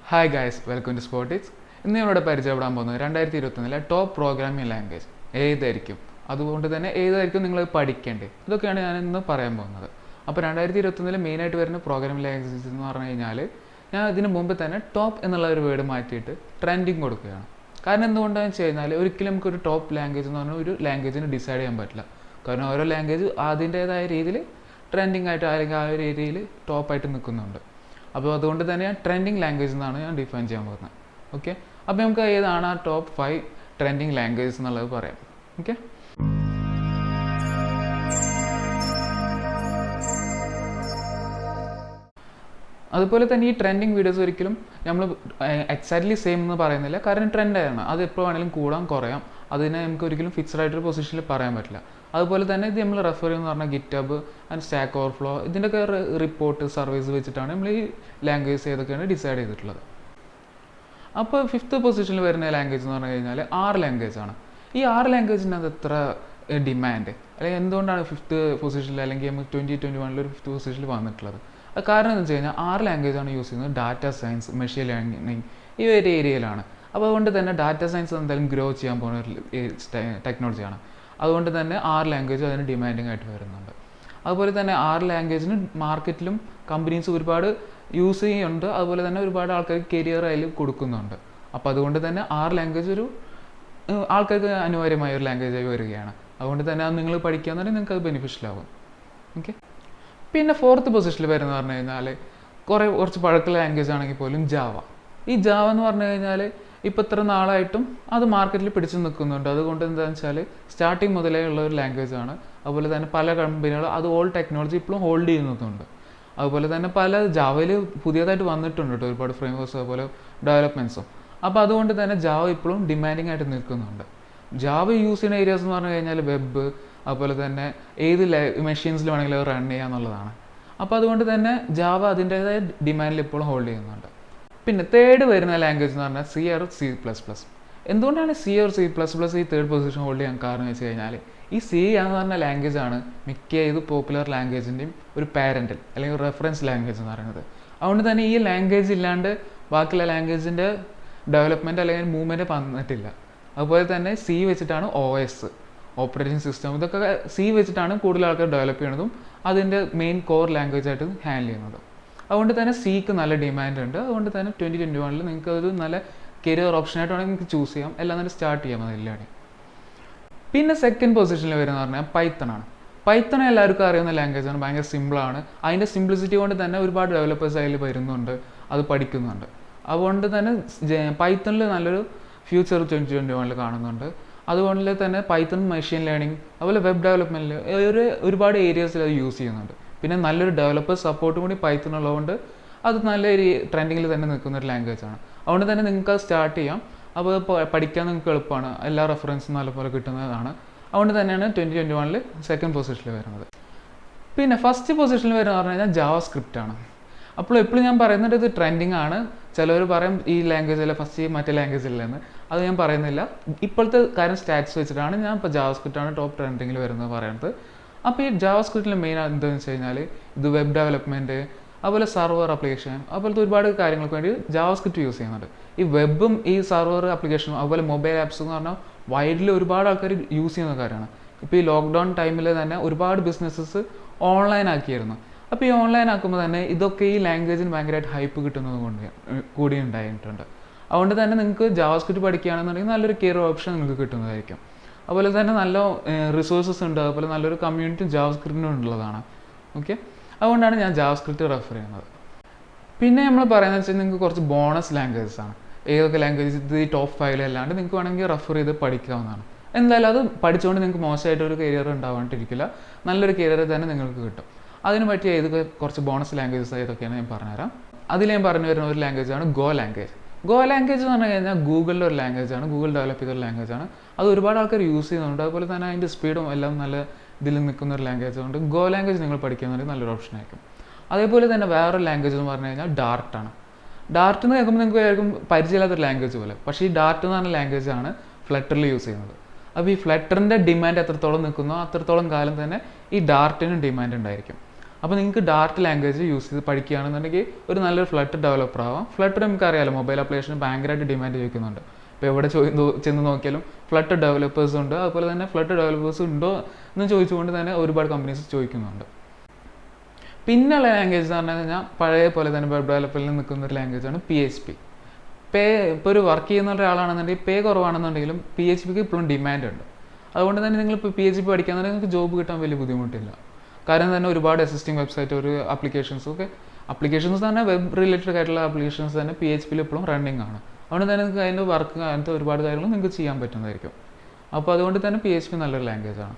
Hi guys, welcome to Spotix. ഇന്ന് നമ്മളിവിടെ പരിചയപ്പെടാൻ പോകുന്നത് 2021 ടോപ്പ് പ്രോഗ്രാമിംഗ് ലാംഗ്വേജ് ഏതായിരിക്കും, അതുകൊണ്ട് തന്നെ ഏതായിരിക്കും നിങ്ങൾ പഠിക്കേണ്ടത്, ഇതൊക്കെയാണ് ഞാൻ ഇന്ന് പറയാൻ പോകുന്നത്. അപ്പോൾ 2021 മെയിനായിട്ട് വരുന്ന പ്രോഗ്രാമിംഗ് ലാംഗ്വേജസ് എന്ന് പറഞ്ഞു കഴിഞ്ഞാൽ ഞാൻ ഇതിന് മുമ്പ് തന്നെ ടോപ്പ് എന്നുള്ള ഒരു വേർഡ് മാറ്റിയിട്ട് ട്രെൻഡിങ് കൊടുക്കുകയാണ്. കാരണം എന്തുകൊണ്ടാണെന്ന് വെച്ച് കഴിഞ്ഞാൽ ഒരിക്കലും നമുക്കൊരു ടോപ്പ് ലാംഗ്വേജ് എന്ന് പറഞ്ഞാൽ ഒരു ലാംഗ്വേജിന് ഡിസൈഡ് ചെയ്യാൻ പറ്റില്ല. കാരണം ഓരോ ലാംഗ്വേജ് അതിൻ്റേതായ രീതിയിൽ ട്രെൻഡിങ് ആയിട്ട് അല്ലെങ്കിൽ ആ ഒരു രീതിയിൽ ടോപ്പായിട്ട് നിൽക്കുന്നുണ്ട്. അപ്പോൾ അതുകൊണ്ട് തന്നെ ഞാൻ ട്രെൻഡിങ് ലാംഗ്വേജ് എന്നാണ് ഞാൻ ഡിഫൈൻ ചെയ്യാൻ പോകുന്നത്. ഓക്കെ, അപ്പോൾ നമുക്ക് ഏതാണ് ആ ടോപ്പ് 5 ട്രെൻഡിങ് ലാംഗ്വേജസ് എന്നുള്ളത് പറയാം. ഓക്കെ, അതുപോലെ തന്നെ ഈ ട്രെൻഡിങ് വീഡിയോസ് ഒരിക്കലും നമ്മൾ എക്സാക്ട്ലി സെയിം എന്ന് പറയുന്നില്ല. കാരണം ട്രെൻഡാണ്, അത് എപ്പോൾ വേണമെങ്കിലും കൂടാൻ കുറയാം. അതിനെ നമുക്ക് ഒരിക്കലും ഫിക്സഡ് ആയിട്ടൊരു പൊസിഷനിൽ പറയാൻ പറ്റില്ല. അതുപോലെ തന്നെ ഇത് നമ്മൾ റെഫർ ചെയ്യുമെന്ന് പറഞ്ഞാൽ ഗിറ്റബ് ആൻഡ് സ്റ്റാക്ക് ഓവർഫ്ലോ ഇതിൻ്റെയൊക്കെ റിപ്പോർട്ട് സർവീസ് വെച്ചിട്ടാണ് നമ്മൾ ഈ ലാംഗ്വേജ് ഏതൊക്കെയാണ് ഡിസൈഡ് ചെയ്തിട്ടുള്ളത്. അപ്പോൾ 5th പൊസിഷനിൽ വരുന്ന ലാംഗ്വേജ് എന്ന് പറഞ്ഞു കഴിഞ്ഞാൽ 6 ലാംഗ്വേജ് ആണ്. ഈ 6 ലാംഗ്വേജിന് അത് എത്ര ഡിമാൻഡ്, അല്ലെങ്കിൽ എന്തുകൊണ്ടാണ് 5th പൊസിഷനിൽ അല്ലെങ്കിൽ നമുക്ക് 2021 ഒരു 5th പൊസിഷനിൽ വന്നിട്ടുള്ളത്? അത് കാരണം എന്ന് വെച്ച് കഴിഞ്ഞാൽ 6 ലാംഗ്വേജാണ് യൂസ് ചെയ്യുന്നത്. ഡാറ്റ സയൻസ്, മെഷീൻ ലേണിംഗ് ഈ ഒരു ഏരിയയിലാണ്. അപ്പോൾ അതുകൊണ്ട് തന്നെ ഡാറ്റ സയൻസ് എന്തായാലും ഗ്രോ ചെയ്യാൻ പോകുന്ന ഒരു ടെക്നോളജിയാണ്. അതുകൊണ്ട് തന്നെ 6 ലാംഗ്വേജ് അതിന് ഡിമാൻഡിങ് ആയിട്ട് വരുന്നുണ്ട്. അതുപോലെ തന്നെ 6 ലാംഗ്വേജിന് മാർക്കറ്റിലും കമ്പനീസ് ഒരുപാട് യൂസ് ചെയ്യുന്നുണ്ട്. അതുപോലെ തന്നെ ഒരുപാട് ആൾക്കാർക്ക് കരിയർ അതിൽ കൊടുക്കുന്നുണ്ട്. അപ്പോൾ അതുകൊണ്ട് തന്നെ 6 ലാംഗ്വേജ് ഒരു ആൾക്കാർക്ക് അനിവാര്യമായ ഒരു ലാംഗ്വേജായി വരികയാണ്. അതുകൊണ്ട് തന്നെ അത് നിങ്ങൾ പഠിക്കുകയാണെന്നുണ്ടെങ്കിൽ നിങ്ങൾക്ക് അത് ബെനിഫിഷ്യൽ ആകും. ഓക്കെ, പിന്നെ 4th പൊസിഷനിൽ വരുന്നത് പറഞ്ഞു കഴിഞ്ഞാൽ കുറച്ച് പഴക്കമുള്ള ലാംഗ്വേജ് ആണെങ്കിൽ പോലും ജാവ. ഈ ജാവ എന്ന് പറഞ്ഞു കഴിഞ്ഞാൽ ഇപ്പോൾ ഇത്ര നാളായിട്ടും അത് മാർക്കറ്റിൽ പിടിച്ചു നിൽക്കുന്നുണ്ട്. അതുകൊണ്ട് എന്താണെന്ന് വെച്ചാൽ സ്റ്റാർട്ടിങ് മുതലേ ഉള്ള ഒരു ലാംഗ്വേജ് ആണ്. അതുപോലെ തന്നെ പല കമ്പനികളും അത് ഓൾഡ് ടെക്നോളജി ഇപ്പോഴും ഹോൾഡ് ചെയ്യുന്നുണ്ട്. അതുപോലെ തന്നെ പല ജാവയിൽ പുതിയതായിട്ട് വന്നിട്ടുണ്ട് കേട്ടോ, ഒരുപാട് ഫ്രെയിംവർക്ക്സ് അതുപോലെ ഡെവലപ്മെൻറ്റ്സും. അപ്പോൾ അതുകൊണ്ട് തന്നെ ജാവ ഇപ്പോഴും ഡിമാൻഡിങ് ആയിട്ട് നിൽക്കുന്നുണ്ട്. ജാവ യൂസ് ചെയ്യുന്ന ഏരിയാസ് എന്ന് പറഞ്ഞു കഴിഞ്ഞാൽ വെബ്, അതുപോലെ തന്നെ ഏത് മെഷീൻസിൽ വേണമെങ്കിലും അത് റൺ ചെയ്യാന്നുള്ളതാണ്. അപ്പോൾ അതുകൊണ്ട് തന്നെ ജാവ അതിൻ്റേതായ ഡിമാൻഡിൽ ഇപ്പോഴും ഹോൾഡ് ചെയ്യുന്നുണ്ട്. പിന്നെ 3rd വരുന്ന ലാംഗ്വേജ് എന്ന് പറഞ്ഞാൽ C++. എന്തുകൊണ്ടാണ് C ഈ 3rd പൊസിഷൻ ഹോൾഡ് ചെയ്യാൻ കാരണം വെച്ച് കഴിഞ്ഞാൽ ഈ C എന്ന് പറഞ്ഞ ലാംഗ്വേജ് ആണ് മിക്ക ഏത് പോപ്പുലർ ലാംഗ്വേജിൻ്റെയും ഒരു പാരൻ്റൽ അല്ലെങ്കിൽ റെഫറൻസ് ലാംഗ്വേജ് എന്ന് പറയുന്നത്. അതുകൊണ്ട് തന്നെ ഈ ലാംഗ്വേജ് ഇല്ലാണ്ട് ബാക്കിയുള്ള ലാംഗ്വേജിൻ്റെ ഡെവലപ്മെൻറ്റ് അല്ലെങ്കിൽ മൂവ്മെൻറ്റ് വന്നിട്ടില്ല. അതുപോലെ തന്നെ C വെച്ചിട്ടാണ് OS, ഓപ്പറേറ്റിംഗ് സിസ്റ്റം, ഇതൊക്കെ C വെച്ചിട്ടാണ് കൂടുതൽ ആൾക്കാർ ഡെവലപ്പ് ചെയ്യുന്നതും അതിൻ്റെ മെയിൻ കോർ ലാംഗ്വേജ് ആയിട്ട് ഹാൻഡിൽ ചെയ്യുന്നതും. അതുകൊണ്ട് തന്നെ സിക്ക് നല്ല ഡിമാൻഡ് ഉണ്ട്. അതുകൊണ്ട് തന്നെ 2021 നിങ്ങൾക്ക് അതൊരു നല്ല കരിയർ ഓപ്ഷനായിട്ട് വേണമെങ്കിൽ നിങ്ങൾക്ക് ചൂസ് ചെയ്യാം, എല്ലാം തന്നെ സ്റ്റാർട്ട് ചെയ്യാം അതില്ലാതെ. പിന്നെ 2nd പൊസിഷനിൽ വരുന്നത് പറഞ്ഞാൽ പൈത്തൺ ആണ്. പൈത്തൺ എല്ലാവർക്കും അറിയുന്ന ലാംഗ്വേജ് ആണ്, ഭയങ്കര സിമ്പിളാണ്. അതിൻ്റെ സിംപ്ലിസിറ്റി കൊണ്ട് തന്നെ ഒരുപാട് ഡെവലപ്പേഴ്സ് അതിൽ വരുന്നുണ്ട്, അത് പഠിക്കുന്നുണ്ട്. അതുകൊണ്ട് തന്നെ പൈത്തണിൽ നല്ലൊരു ഫ്യൂച്ചർ 2021 കാണുന്നുണ്ട്. അതുകൊണ്ട് തന്നെ പൈത്തൺ മെഷീൻ ലേണിംഗ് അതുപോലെ വെബ് ഡെവലപ്മെൻറ്റിൽ ഒരുപാട് ഏരിയാസിൽ അത് യൂസ് ചെയ്യുന്നുണ്ട്. പിന്നെ നല്ലൊരു ഡെവലപ്പർ സപ്പോർട്ടും കൂടി പൈത്തൺ ഉള്ളതുകൊണ്ട് അത് നല്ലൊരു ട്രെൻഡിങ്ങിൽ തന്നെ നിൽക്കുന്ന ഒരു ലാംഗ്വേജ് ആണ്. അതുകൊണ്ട് തന്നെ നിങ്ങൾക്ക് അത് സ്റ്റാർട്ട് ചെയ്യാം. അപ്പോൾ പഠിക്കാൻ നിങ്ങൾക്ക് എളുപ്പമാണ്, എല്ലാ റെഫറൻസും നല്ലപോലെ കിട്ടുന്നതാണ്. അതുകൊണ്ട് തന്നെയാണ് 2021 2nd പൊസിഷനിൽ വരുന്നത്. പിന്നെ 1st പൊസിഷനിൽ വരുന്നത് പറഞ്ഞു കഴിഞ്ഞാൽ JavaScript ആണ്. അപ്പോൾ എപ്പോഴും ഞാൻ പറയുന്നത് ഇത് ട്രെൻഡിങ് ആണ്. ചിലവർ പറയും ഈ ലാംഗ്വേജിലെ ഫസ്റ്റ് മറ്റേ ലാംഗ്വേജിലെന്ന്, അത് ഞാൻ പറയുന്നില്ല. ഇപ്പോഴത്തെ കാര്യം സ്റ്റാറ്റ്സ് വെച്ചിട്ടാണ് ഞാൻ ഇപ്പോൾ JavaScript ആണ് ടോപ്പ് ട്രെൻഡിങ്ങിൽ വരുന്നത് പറയുന്നത്. അപ്പോൾ ഈ JavaScriptൽ മെയിൻ എന്താണെന്ന് വെച്ച് കഴിഞ്ഞാൽ ഇത് വെബ് ഡെവലപ്മെൻറ്റ് അതുപോലെ സർവർ ആപ്ലിക്കേഷൻ അതുപോലത്തെ ഒരുപാട് കാര്യങ്ങൾക്ക് വേണ്ടി JavaScript യൂസ് ചെയ്യുന്നുണ്ട്. ഈ വെബും ഈ സർവർ ആപ്ലിക്കേഷനും അതുപോലെ മൊബൈൽ ആപ്സ് എന്ന് പറഞ്ഞാൽ വൈഡിൽ ഒരുപാട് ആൾക്കാർ യൂസ് ചെയ്യുന്ന കാര്യമാണ്. ഇപ്പോൾ ഈ ലോക്ക്ഡൗൺ ടൈമിൽ തന്നെ ഒരുപാട് ബിസിനസ്സസ് ഓൺലൈൻ ആക്കിയിരുന്നു. അപ്പോൾ ഈ ഓൺലൈൻ ആക്കുമ്പോൾ തന്നെ ഇതൊക്കെ ഈ ലാംഗ്വേജിന് ഭയങ്കരമായിട്ട് ഹൈപ്പ് കിട്ടുന്നത് കൊണ്ട് കൂടി ഉണ്ടായിട്ടുണ്ട്. അതുകൊണ്ട് തന്നെ നിങ്ങൾക്ക് JavaScript പഠിക്കുകയാണെന്നുണ്ടെങ്കിൽ നല്ലൊരു കരിയർ ഓപ്ഷൻ നിങ്ങൾക്ക് കിട്ടുന്നതായിരിക്കും. അതുപോലെ തന്നെ നല്ല റിസോഴ്സസ് ഉണ്ട്, അതുപോലെ നല്ലൊരു കമ്മ്യൂണിറ്റി JavaScriptനും ഉള്ളതാണ്. ഓക്കെ, അതുകൊണ്ടാണ് ഞാൻ JavaScript റെഫർ ചെയ്യുന്നത്. പിന്നെ നമ്മൾ പറയുന്നത് വെച്ചാൽ നിങ്ങൾക്ക് കുറച്ച് ബോണസ് ലാംഗ്വേജസ് ആണ്. ഏതൊക്കെ ലാംഗ്വേജ് ഇത് ഈ ടോപ്പ് 5 അല്ലാണ്ട് നിങ്ങൾക്ക് വേണമെങ്കിൽ റെഫർ ചെയ്ത് പഠിക്കാവുന്നതാണ്. എന്തായാലും അത് പഠിച്ചുകൊണ്ട് നിങ്ങൾക്ക് മോശമായിട്ടൊരു കരിയർ ഉണ്ടാവാണ്ടിരിക്കില്ല, നല്ലൊരു കരിയർ തന്നെ നിങ്ങൾക്ക് കിട്ടും. അതിന് പറ്റിയ ഏതൊക്കെ കുറച്ച് ബോണസ് ലാംഗ്വേജസ് ഏതൊക്കെയാണ് ഞാൻ പറഞ്ഞുതരാം. അതിൽ ഞാൻ പറഞ്ഞു വരുന്ന ഒരു ലാംഗ്വേജാണ് ഗോ ലാംഗ്വേജ്. ഗോ ലാംഗ്വേജ് എന്ന് പറഞ്ഞു കഴിഞ്ഞാൽ ഗൂഗിളിൻ്റെ ഒരു ലാംഗ്വേജാണ്, ഗൂഗിൾ ഡെവലപ്പ് ചെയ്തൊരു ലാംഗ്വേജാണ്. അത് ഒരുപാട് ആൾക്കാർ യൂസ് ചെയ്യുന്നുണ്ട്. അതുപോലെ തന്നെ അതിൻ്റെ സ്പീഡും എല്ലാം നല്ല ഇതിൽ നിൽക്കുന്ന ഒരു ലാംഗ്വേജ് കൊണ്ട് ഗോ ലാംഗ്വേജ് നിങ്ങൾ പഠിക്കുന്നുണ്ടെങ്കിൽ നല്ലൊരു ഓപ്ഷൻ ആയിരിക്കും. അതേപോലെ തന്നെ വേറൊരു ലാംഗ്വേജ് എന്ന് പറഞ്ഞു കഴിഞ്ഞാൽ ഡാർട്ടാണ്. ഡാർട്ട് എന്ന് കേൾക്കുമ്പോൾ നിങ്ങൾക്ക് ആയിരിക്കും പരിചയമില്ലാത്തൊരു ലാംഗ്വേജ് പോലെ, പക്ഷേ ഈ ഡാർട്ട് എന്ന് പറഞ്ഞ ലാംഗ്വേജാണ് ഫ്ലട്ടറിൽ യൂസ് ചെയ്യുന്നത്. അപ്പോൾ ഈ ഫ്ലട്ടറിൻ്റെ ഡിമാൻഡ് എത്രത്തോളം നിൽക്കുന്നോ അത്രത്തോളം കാലം തന്നെ ഈ ഡാർട്ടിനും ഡിമാൻഡ് ഉണ്ടായിരിക്കും. അപ്പോൾ നിങ്ങൾക്ക് ഡാർട്ട് ലാംഗ്വേജ് യൂസ് ചെയ്ത് പഠിക്കുകയാണെന്നുണ്ടെങ്കിൽ ഒരു നല്ലൊരു ഫ്ലട്ടർ ഡെവലപ്പർ ആവാം. ഫ്ലട്ടർ നമുക്കറിയാമല്ലോ, മൊബൈൽ ആപ്ലിക്കേഷൻ ഭയങ്കരമായിട്ട് ഡിമാൻഡ് ചോദിക്കുന്നുണ്ട്. ഇപ്പോൾ എവിടെ ചെന്ന് നോക്കിയാലും ഫ്ലട്ടർ ഡെവലപ്പേഴ്സ് ഉണ്ട്. അതുപോലെ തന്നെ ഫ്ലട്ടർ ഡെവലപ്പേഴ്സ് ഉണ്ടോ എന്ന് ചോദിച്ചുകൊണ്ട് തന്നെ ഒരുപാട് കമ്പനീസ് ചോദിക്കുന്നുണ്ട്. പിന്നെയുള്ള ലാംഗ്വേജ് എന്ന് പറഞ്ഞു കഴിഞ്ഞാൽ പഴയ പോലെ തന്നെ വെബ് ഡെവലപ്പറിൽ നിൽക്കുന്ന ഒരു ലാംഗ്വേജാണ് PHP. ഇപ്പോൾ ഒരു വർക്ക് ചെയ്യുന്ന ഒരാളാണെന്നുണ്ടെങ്കിൽ പേ കുറവാണെന്നുണ്ടെങ്കിലും PHPക്ക് ഇപ്പോഴും ഡിമാൻഡ് ഉണ്ട്. അതുകൊണ്ട് തന്നെ നിങ്ങളിപ്പോൾ PHP പഠിക്കാന്നുണ്ടെങ്കിൽ നിങ്ങൾക്ക് ജോബ് കിട്ടാൻ വലിയ ബുദ്ധിമുട്ടില്ല. കാരണം തന്നെ ഒരുപാട് അസിസ്റ്റിംഗ് വെബ്സൈറ്റ്, ഒരു ആപ്ലിക്കേഷൻസ് തന്നെ വെബ് റിലേറ്റഡ് ആയിട്ടുള്ള ആപ്ലിക്കേഷൻസ് തന്നെ PHPയിൽ ഇപ്പോഴും റണ്ണിങ് ആണ്. അതുകൊണ്ട് തന്നെ നിങ്ങൾക്ക് അതിൻ്റെ വർക്ക് അങ്ങനത്തെ ഒരുപാട് കാര്യങ്ങൾ നിങ്ങൾക്ക് ചെയ്യാൻ പറ്റുന്നതായിരിക്കും. അപ്പോൾ അതുകൊണ്ട് തന്നെ PHP നല്ലൊരു ലാംഗ്വേജാണ്.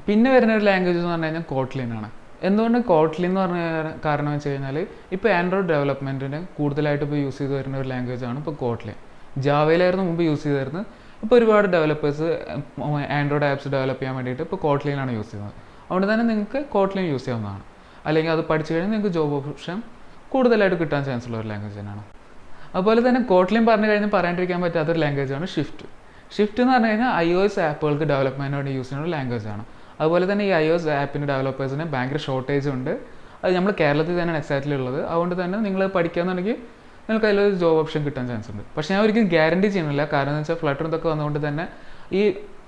പിന്നെ വരുന്ന ഒരു ലാംഗ്വേജ് എന്ന് പറഞ്ഞു കഴിഞ്ഞാൽ കോട്ട്ലിൻ ആണ്. എന്തുകൊണ്ട് കോട്ട്ലിൻ എന്ന് പറഞ്ഞ കാരണം വെച്ച് കഴിഞ്ഞാൽ ഇപ്പോൾ ആൻഡ്രോയിഡ് ഡെവലപ്മെൻറ്റിന് കൂടുതലായിട്ട് ഇപ്പോൾ യൂസ് ചെയ്ത് വരുന്ന ഒരു ലാംഗ്വേജാണ് ഇപ്പോൾ കോട്ട്ലിൻ. ജാവയിലായിരുന്നു മുമ്പ് യൂസ് ചെയ്തിരുന്നത്. ഇപ്പോൾ ഒരുപാട് ഡെവലപ്പേഴ്സ് ആൻഡ്രോയിഡ് ആപ്സ് ഡെവലപ്പ് ചെയ്യാൻ വേണ്ടിയിട്ട് ഇപ്പോൾ കോട്ട്ലിനാണ് യൂസ് ചെയ്യുന്നത്. അതുകൊണ്ട് തന്നെ നിങ്ങൾക്ക് കോട്ട്ലിൻ യൂസ് ചെയ്യാവുന്നതാണ്. അല്ലെങ്കിൽ അത് പഠിച്ചു കഴിഞ്ഞാൽ നിങ്ങൾക്ക് ജോബ് ഓപ്ഷൻ കൂടുതലായിട്ട് കിട്ടാൻ ചാൻസ് ഉള്ള ഒരു ലാംഗ്വേജ് തന്നെയാണ്. അതുപോലെ തന്നെ കോട്ട്ലിൻ പറഞ്ഞു കഴിഞ്ഞാൽ പറയാണ്ടിരിക്കാൻ പറ്റാത്തൊരു ലാംഗ്വേജാണ് ഷിഫ്റ്റ്. ഷിഫ്റ്റ് എന്ന് പറഞ്ഞു കഴിഞ്ഞാൽ iOS ആപ്പുകൾക്ക് ഡെവലപ്മെൻറ്റിന് വേണ്ടി യൂസ് ചെയ്യുന്ന ഒരു ലാംഗ്വേജാണ്. അതുപോലെ തന്നെ ഈ iOS ആപ്പിൻ്റെ ഡെവലപ്പേഴ്സിന് ഭയങ്കര ഷോർട്ടേജ് ഉണ്ട്. അത് നമ്മൾ കേരളത്തിൽ തന്നെയാണ് എക്സാക്റ്റ്ലി ഉള്ളത്. അതുകൊണ്ട് തന്നെ നിങ്ങൾ പഠിക്കുകയെന്നുണ്ടെങ്കിൽ നിങ്ങൾക്ക് അതിലൊരു ജോബ് ഓപ്ഷൻ കിട്ടാൻ ചാൻസ് ഉണ്ട്. പക്ഷേ ഞാൻ ഒരിക്കലും ഗ്യാരണ്ടി ചെയ്യുന്നില്ല. കാരണം എന്ന് വെച്ചാൽ ഫ്ലട്ടർ ഇതൊക്കെ വന്നുകൊണ്ട് തന്നെ ഈ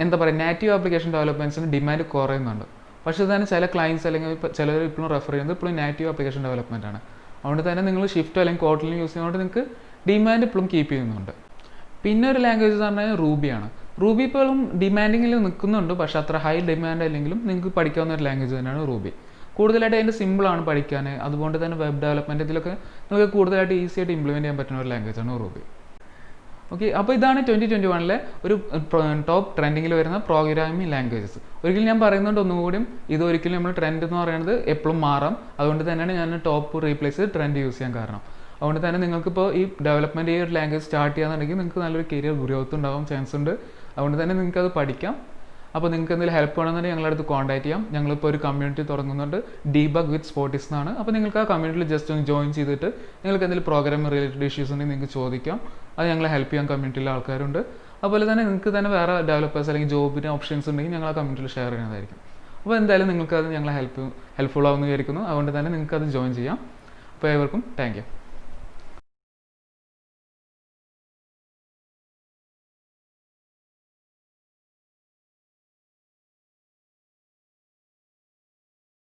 എന്താ പറയുക നാറ്റീവ് ആപ്ലിക്കേഷൻ ഡെവലപ്മെൻറ്റ്സിന് ഡിമാൻഡ് കുറയുന്നുണ്ട്. പക്ഷേ തന്നെ ചില ക്ലയൻസ് അല്ലെങ്കിൽ ചിലർ ഇപ്പോഴും റെഫർ ചെയ്യുന്നത് ഇപ്പോഴും നാറ്റീവ് ആപ്ലിക്കേഷൻ ഡെവലപ്മെൻറ്റ് ആണ്. അതുകൊണ്ട് തന്നെ നിങ്ങൾ ഷിഫ്റ്റ് അല്ലെങ്കിൽ കോട്ട്ലിൻ യൂസ് ചെയ്യുന്നതുകൊണ്ട് നിങ്ങൾക്ക് ഡിമാൻഡ് ഇപ്പോഴും കീപ്പ് ചെയ്യുന്നുണ്ട്. പിന്നെ ഒരു ലാംഗ്വേജ് എന്ന് പറഞ്ഞാൽ റൂബിയാണ്. റൂബി ഇപ്പോഴും ഡിമാൻഡിങ്ങിൽ നിൽക്കുന്നുണ്ട്. പക്ഷേ അത്ര ഹൈ ഡിമാൻഡ് അല്ലെങ്കിലും നിങ്ങൾക്ക് പഠിക്കാവുന്ന ഒരു ലാംഗ്വേജ് തന്നെയാണ് റൂബി. കൂടുതലായിട്ട് അതിൻ്റെ സിമ്പിളാണ് പഠിക്കാൻ. അതുകൊണ്ട് തന്നെ വെബ് ഡെവലപ്മെൻറ്റ് ഇതിലൊക്കെ നിങ്ങൾക്ക് കൂടുതലായിട്ട് ഈസി ആയിട്ട് ഇംപ്ലിമെൻറ്റ് ചെയ്യാൻ പറ്റുന്ന ഒരു ലാംഗ്വേജാണ് റൂബി. ഓക്കെ, അപ്പോൾ ഇതാണ് 2021 ഒരു ടോപ്പ് ട്രെൻഡിങ്ങിൽ വരുന്ന പ്രോഗ്രാമിംഗ് ലാംഗ്വേജസ്. ഒരിക്കലും ഞാൻ പറയുന്നുണ്ട് ഒന്നുകൂടിയും, ഇതൊരിക്കലും നമ്മൾ ട്രെൻഡ് എന്ന് പറയുന്നത് എപ്പോഴും മാറാം. അതുകൊണ്ട് തന്നെയാണ് ഞാൻ ടോപ്പ് റീപ്ലേസ് ചെയ്ത് ട്രെൻഡ് യൂസ് ചെയ്യാൻ കാരണം. അതുകൊണ്ട് തന്നെ നിങ്ങൾക്കിപ്പോൾ ഈ ഡെവലപ്മെൻറ്റ് ഈ ഒരു ലാംഗ്വേജ് സ്റ്റാർട്ട് ചെയ്യാന്നുണ്ടെങ്കിൽ നിങ്ങൾക്ക് നല്ലൊരു കരിയർ ഗ്രോത്ത് ഉണ്ടാവാൻ ചാൻസ് ഉണ്ട്. അതുകൊണ്ട് തന്നെ നിങ്ങൾക്കത് പഠിക്കാം. അപ്പോൾ നിങ്ങൾക്ക് എന്തെങ്കിലും ഹെൽപ്പ് വേണമെന്നുണ്ടെങ്കിൽ ഞങ്ങളുടെ അടുത്ത് കോൺടാക്ട് ചെയ്യാം. ഞങ്ങളിപ്പോൾ ഒരു കമ്മ്യൂണിറ്റി തുടങ്ങുന്നുണ്ട്, ഡീബഗ് വിത്ത് സ്പോട്ടിസ് എന്നാണ്. അപ്പോൾ നിങ്ങൾക്ക് ആ കമ്മ്യൂണിറ്റിയിൽ ജസ്റ്റ് ഒന്ന് ജോയിൻ ചെയ്തിട്ട് നിങ്ങൾക്ക് എന്തെങ്കിലും പ്രോഗ്രാമിംഗ് റിലേറ്റഡ് ഇഷ്യൂസ് ഉണ്ടെങ്കിൽ നിങ്ങൾക്ക് ചോദിക്കാം. അത് ഞങ്ങളെ ഹെൽപ്പ് ചെയ്യാൻ കമ്മ്യൂണിറ്റിയിലെ ആൾക്കാരുണ്ട്. അതുപോലെ തന്നെ നിങ്ങൾക്ക് തന്നെ വേറെ ഡെവലപ്പേഴ്സ് അല്ലെങ്കിൽ ജോബിന് ഓപ്ഷൻസ് ഉണ്ടെങ്കിൽ ഞങ്ങൾ ആ കമ്മ്യൂണിറ്റിയിൽ ഷെയർ ചെയ്യുന്നതായിരിക്കും. അപ്പോൾ എന്തായാലും നിങ്ങൾക്ക് അത് ഞങ്ങളെ ഹെൽപ്ഫുൾ ആവുമെന്ന് വിചാരിക്കുന്നു. അതുകൊണ്ട് തന്നെ നിങ്ങൾക്ക് അത് ജോയിൻ ചെയ്യാം. അപ്പോൾ ഏവർക്കും താങ്ക് യു.